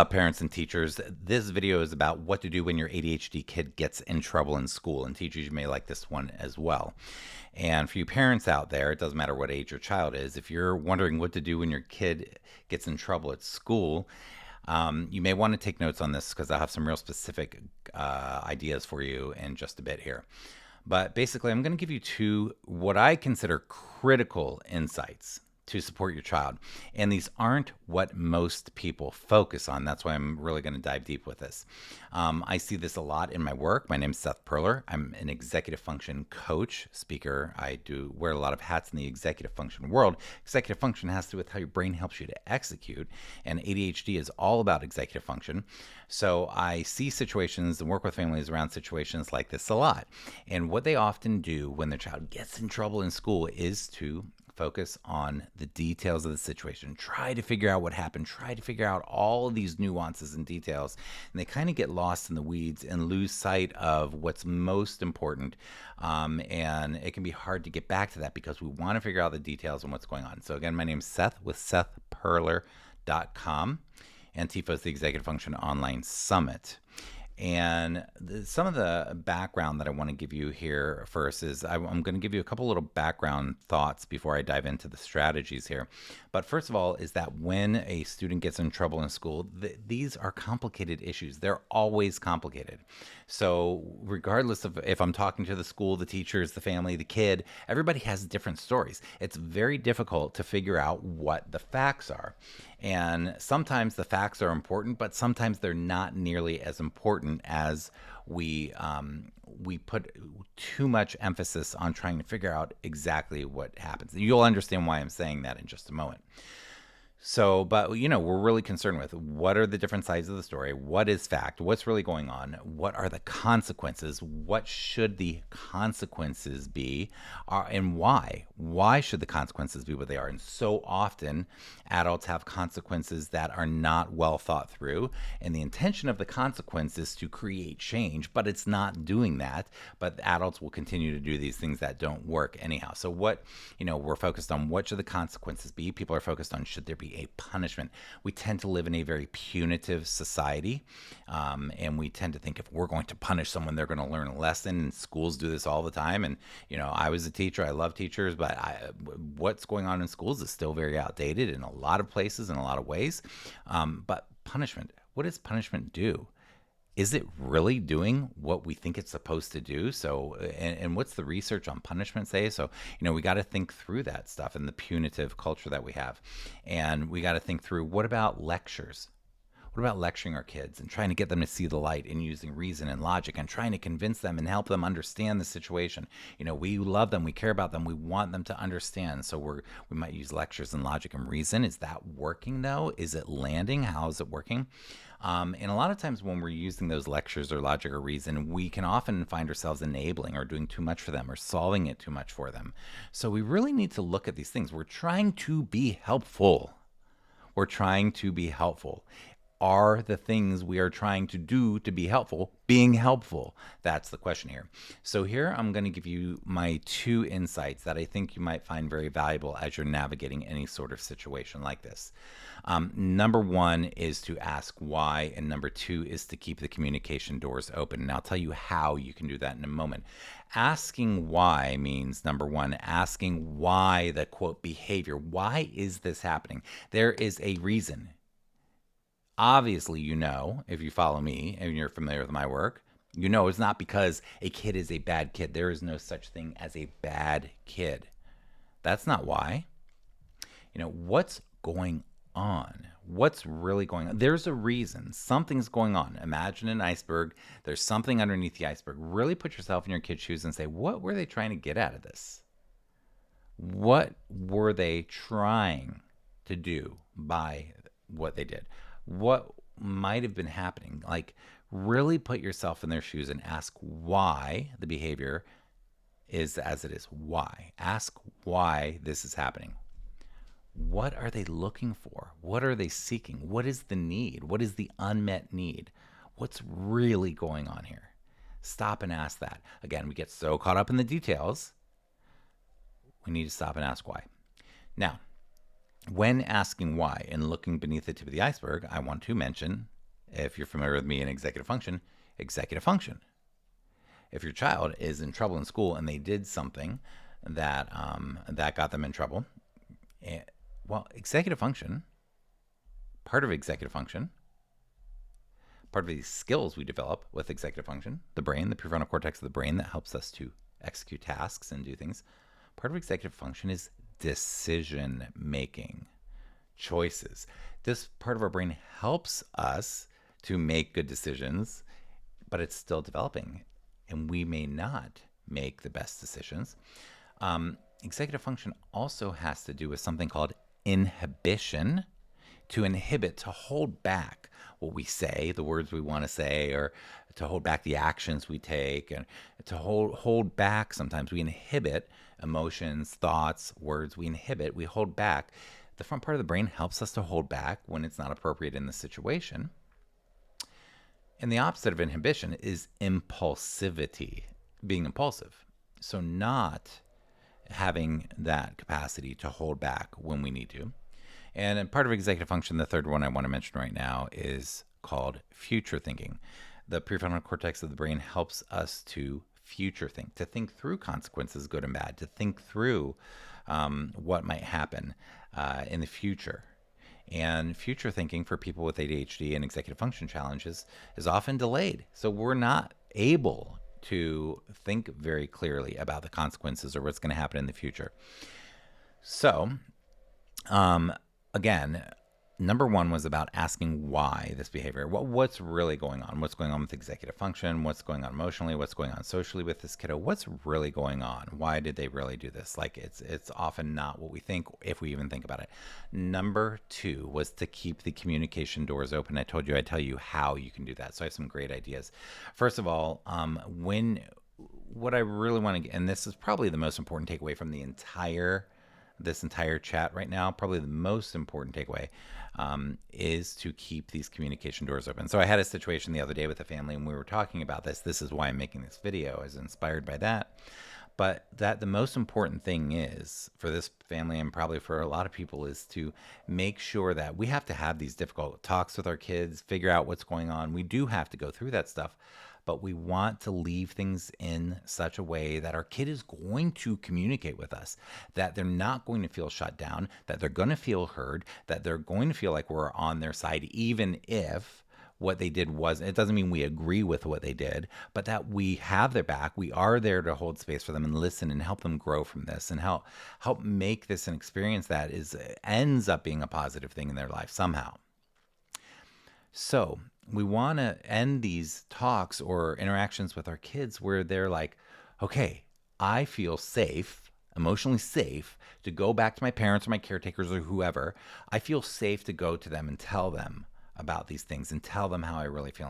Parents and teachers? This video is about what to do when your ADHD kid gets in trouble in school, and teachers, you may like this one as well. And for you parents out there, it doesn't matter what age your child is, if you're wondering what to do when your kid gets in trouble at school, you may want to take notes on this because I'll have some real specific ideas for you in just a bit here. But basically, I'm going to give you two what I consider critical insights to support your child. And these aren't what most people focus on. That's why I'm really going to dive deep with this. I see this a lot in my work. My name is Seth Perler. I'm an executive function coach, speaker. I do wear a lot of hats in the executive function world. Executive function has to do with how your brain helps you to execute, and ADHD is all about executive function. So I see situations and work with families around situations like this a lot. And what they often do when their child gets in trouble in school is to focus on the details of the situation, try to figure out what happened, try to figure out all of these nuances and details, and they kind of get lost in the weeds and lose sight of what's most important. And it can be hard to get back to that because we want to figure out the details and what's going on. So again, my name's Seth with SethPerler.com, and TIFO is the Executive Function Online Summit. And some of the background that I want to give you here first is I'm going to give you a couple little background thoughts before I dive into the strategies here. But first of all is that when a student gets in trouble in school, these are complicated issues. They're always complicated. So regardless of if I'm talking to the school, the teachers, the family, the kid, everybody has different stories. It's very difficult to figure out what the facts are. And sometimes the facts are important, but sometimes they're not nearly as important as we put too much emphasis on trying to figure out exactly what happens. You'll understand why I'm saying that in just a moment. So, but we're really concerned with what are the different sides of the story? What is fact? What's really going on? What are the consequences? What should the consequences be? And why? Why should the consequences be what they are? And so often adults have consequences that are not well thought through. And the intention of the consequence is to create change, but it's not doing that. But adults will continue to do these things that don't work anyhow. So we're focused on what should the consequences be? People are focused on should there be a punishment. We tend to live in a very punitive society, and we tend to think if we're going to punish someone, they're going to learn a lesson. And schools do this all the time. And I was a teacher. I love teachers, but what's going on in schools is still very outdated in a lot of places, in a lot of ways. But punishment, what does punishment do? Is it really doing what we think it's supposed to do? So, and what's the research on punishment say? So, we got to think through that stuff and the punitive culture that we have. And we got to think through, what about lectures? What about lecturing our kids and trying to get them to see the light and using reason and logic and trying to convince them and help them understand the situation? We love them, we care about them, we want them to understand. So we might use lectures and logic and reason. Is that working though? Is it landing? How is it working? And a lot of times when we're using those lectures or logic or reason, we can often find ourselves enabling or doing too much for them or solving it too much for them. So we really need to look at these things. We're trying to be helpful. We're trying to be helpful. Are the things we are trying to do to be helpful being helpful? That's the question here. So here I'm going to give you my two insights that I think you might find very valuable as you're navigating any sort of situation like this. Number one is to ask why, and number two is to keep the communication doors open. And I'll tell you how you can do that in a moment. Asking why means, number one, asking why the quote behavior. Why is this happening? There is a reason. Obviously, if you follow me and you're familiar with my work, it's not because a kid is a bad kid. There is no such thing as a bad kid. That's not why. What's going on? What's really going on? There's a reason. Something's going on. Imagine an iceberg. There's something underneath the iceberg. Really put yourself in your kid's shoes and say, what were they trying to get out of this? What were they trying to do by what they did? What might have been happening? Like, really put yourself in their shoes and ask why the behavior is as it is. Why? Ask why this is happening. What are they looking for? What are they seeking? What is the need? What is the unmet need? What's really going on here? Stop and ask that. Again, we get so caught up in the details. We need to stop and ask why. Now, When asking why and looking beneath the tip of the iceberg, I want to mention, if you're familiar with me in executive function, executive function. If your child is in trouble in school and they did something that got them in trouble, well, executive function, part of executive function, part of these skills we develop with executive function, the brain, the prefrontal cortex of the brain that helps us to execute tasks and do things. Part of executive function is decision making, choices. This part of our brain helps us to make good decisions, but it's still developing, and we may not make the best decisions. Executive function also has to do with something called inhibition, to inhibit, to hold back what we say, the words we want to say, or to hold back the actions we take, and to hold back. Sometimes we inhibit emotions, thoughts, words. We inhibit, we hold back. The front part of the brain helps us to hold back when it's not appropriate in the situation. And the opposite of inhibition is impulsivity, being impulsive. So not having that capacity to hold back when we need to. And part of executive function, the third one I want to mention right now, is called future thinking. The prefrontal cortex of the brain helps us to future think, to think through consequences, good and bad, to think through what might happen in the future. And future thinking for people with ADHD and executive function challenges is often delayed. So we're not able to think very clearly about the consequences or what's going to happen in the future. So, again, number one was about asking why this behavior. What's really going on? What's going on with executive function? What's going on emotionally? What's going on socially with this kiddo? What's really going on? Why did they really do this? Like, it's often not what we think, if we even think about it. Number two was to keep the communication doors open. I told you I'd tell you how you can do that. So I have some great ideas. First of all, what I really want to get, and this is probably the most important takeaway from this entire chat right now, probably the most important takeaway, is to keep these communication doors open. So I had a situation the other day with a family, and we were talking about this. This is why I'm making this video. I was inspired by that. But that the most important thing is for this family, and probably for a lot of people, is to make sure that we have to have these difficult talks with our kids, figure out what's going on. We do have to go through that stuff, but we want to leave things in such a way that our kid is going to communicate with us, that they're not going to feel shut down, that they're going to feel heard, that they're going to feel like we're on their side, even if what they did was, it doesn't mean we agree with what they did, but that we have their back. We are there to hold space for them and listen and help them grow from this, and help make this an experience that ends up being a positive thing in their life somehow. So we want to end these talks or interactions with our kids where they're like, okay, I feel safe, emotionally safe, to go back to my parents or my caretakers or whoever. I feel safe to go to them and tell them about these things and tell them how I really feel,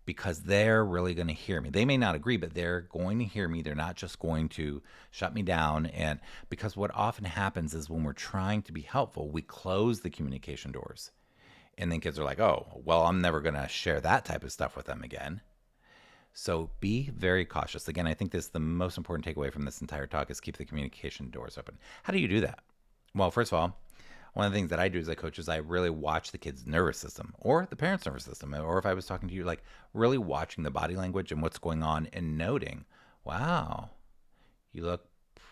because they're really going to hear me. They may not agree, but they're going to hear me. They're not just going to shut me down. And because what often happens is when we're trying to be helpful, we close the communication doors. And then kids are like, oh, well, I'm never going to share that type of stuff with them again. So be very cautious. Again, I think this is the most important takeaway from this entire talk, is keep the communication doors open. How do you do that? Well, first of all, one of the things that I do as a coach is I really watch the kid's nervous system, or the parent's nervous system. Or if I was talking to you, like really watching the body language and what's going on and noting, wow, you look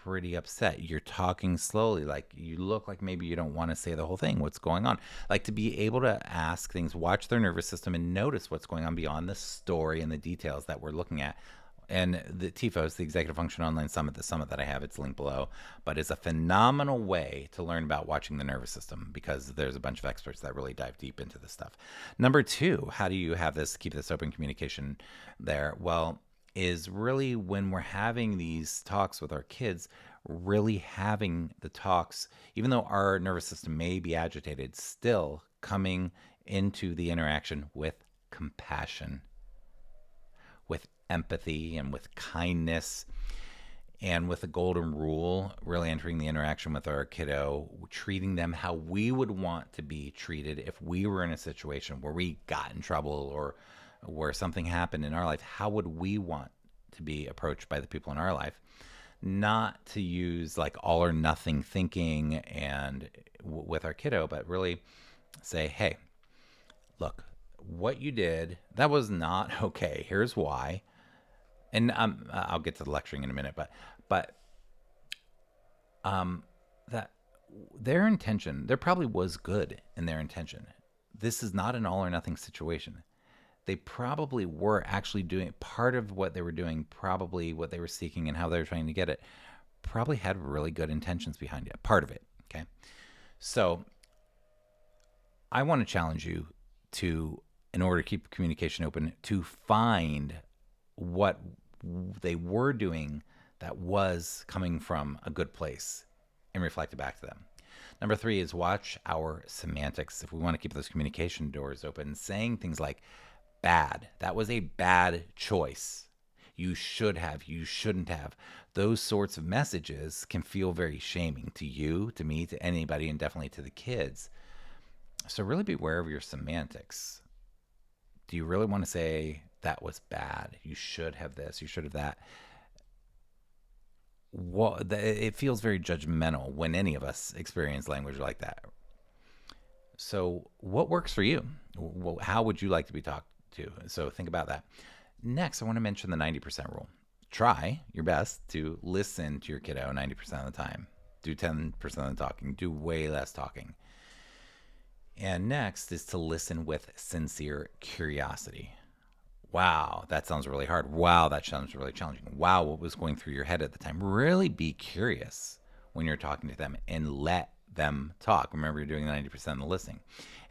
pretty upset. You're talking slowly. Like you look like maybe you don't want to say the whole thing. What's going on? Like to be able to ask things, watch their nervous system and notice what's going on beyond the story and the details that we're looking at. And the TFOS, the Executive Function Online Summit, the summit that I have, it's linked below, but it's a phenomenal way to learn about watching the nervous system, because there's a bunch of experts that really dive deep into this stuff. Number two, how do you have this, keep this open communication there? Well, is really when we're having these talks with our kids, really having the talks, even though our nervous system may be agitated, still coming into the interaction with compassion, with empathy, and with kindness, and with the golden rule, really entering the interaction with our kiddo, treating them how we would want to be treated if we were in a situation where we got in trouble or where something happened in our life. How would we want to be approached by the people in our life? not to use like all or nothing thinking and with our kiddo, but really say, hey, look, what you did, that was not okay. Here's why. And I'll get to the lecturing in a minute, but that their intention, there probably was good in their intention. This is not an all or nothing situation. They probably were actually doing part of what they were doing, probably what they were seeking and how they were trying to get it, probably had really good intentions behind it. Part of it. Okay. So I want to challenge you to, in order to keep communication open, to find what they were doing that was coming from a good place and reflect it back to them. Number 3 is watch our semantics. If we want to keep those communication doors open, saying things like bad, that was a bad choice. You should have, you shouldn't have. Those sorts of messages can feel very shaming to you, to me, to anybody, and definitely to the kids. So really beware of your semantics. Do you really want to say that was bad? You should have this, you should have that. Well, it feels very judgmental when any of us experience language like that. So what works for you? How would you like to be talked to? So think about that. Next, I want to mention the 90% rule. Try your best to listen to your kiddo 90% of the time. Do 10% of the talking. Do way less talking. And next is to listen with sincere curiosity. Wow, that sounds really hard. Wow, that sounds really challenging. Wow, what was going through your head at the time? Really be curious when you're talking to them and let them talk. Remember, you're doing 90% of the listening.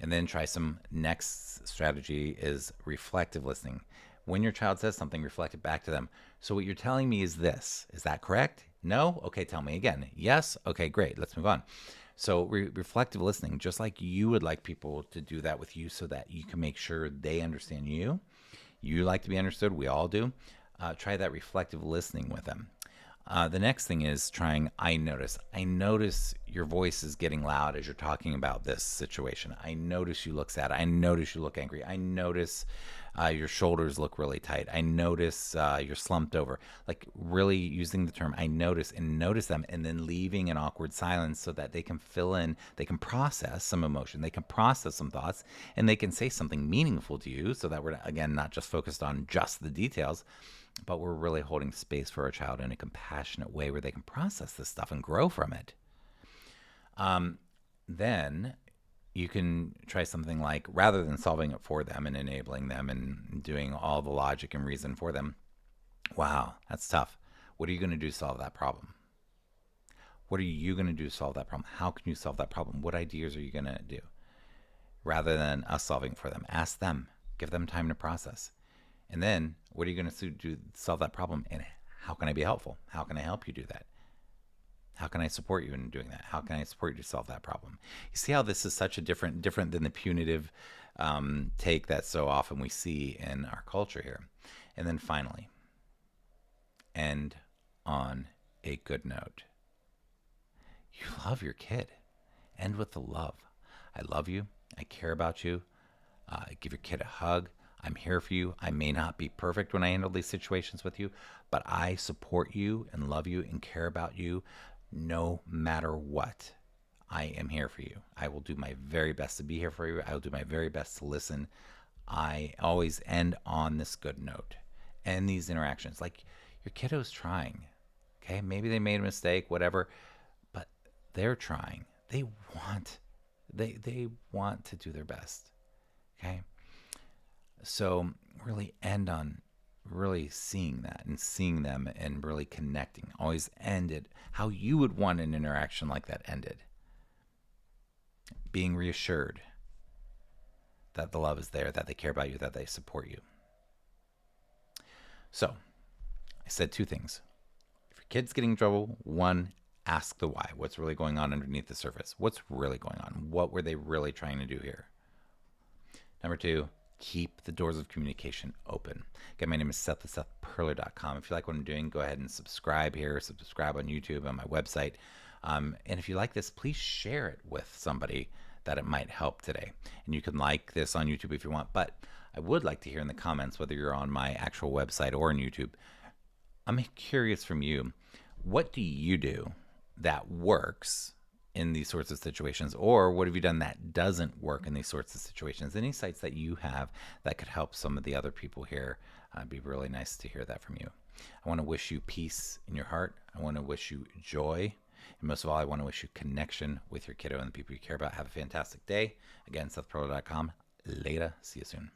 And then try some next strategy is reflective listening. When your child says something, reflect it back to them. So what you're telling me is this. Is that correct? No? Okay, tell me again. Yes? Okay, great. Let's move on. So reflective listening, just like you would like people to do that with you so that you can make sure they understand you. You like to be understood. We all do. Try that reflective listening with them. The next thing is trying I notice. I notice your voice is getting loud as you're talking about this situation. I notice you look sad. I notice you look angry. I notice your shoulders look really tight. I notice you're slumped over. Like really using the term I notice and notice them, and then leaving an awkward silence so that they can fill in, they can process some emotion, they can process some thoughts, and they can say something meaningful to you so that we're, again, not just focused on just the details, but we're really holding space for our child in a compassionate way where they can process this stuff and grow from it. Then you can try something like, rather than solving it for them and enabling them and doing all the logic and reason for them, wow, that's tough. What are you going to do to solve that problem? What are you going to do to solve that problem? How can you solve that problem? What ideas are you going to do? Rather than us solving for them, ask them, give them time to process. And then what are you going to do to solve that problem? And how can I be helpful? How can I help you do that? How can I support you in doing that? How can I support you to solve that problem? You see how this is such a different than the punitive take that so often we see in our culture here. And then finally, end on a good note. You love your kid. End with the love. I love you. I care about you. Give your kid a hug. I'm here for you. I may not be perfect when I handle these situations with you, but I support you and love you and care about you no matter what. I am here for you. I will do my very best to be here for you. I will do my very best to listen. I always end on this good note. End these interactions. Like your kiddo's trying. Okay, maybe they made a mistake, whatever, but they're trying. They want to do their best. Okay? So really end on really seeing that and seeing them and really connecting. Always end it how you would want an interaction like that ended. Being reassured that the love is there, that they care about you, that they support you. So I said 2 things. If your kid's getting in trouble, 1, ask the why. What's really going on underneath the surface? What's really going on? What were they really trying to do here? Number 2, keep the doors of communication open. Again, my name is Seth at SethPerler.com. If you like what I'm doing, go ahead and subscribe here. Subscribe on YouTube, on my website. And if you like this, please share it with somebody that it might help today. And you can like this on YouTube if you want. But I would like to hear in the comments, whether you're on my actual website or on YouTube, I'm curious from you, What do you do that works in these sorts of situations? Or what have you done that doesn't work in these sorts of situations? Any sites that you have that could help some of the other people here? It'd be really nice to hear that from you. I want to wish you peace in your heart. I want to wish you joy. And most of all, I want to wish you connection with your kiddo and the people you care about. Have a fantastic day. Again, SethPerler.com. Later. See you soon.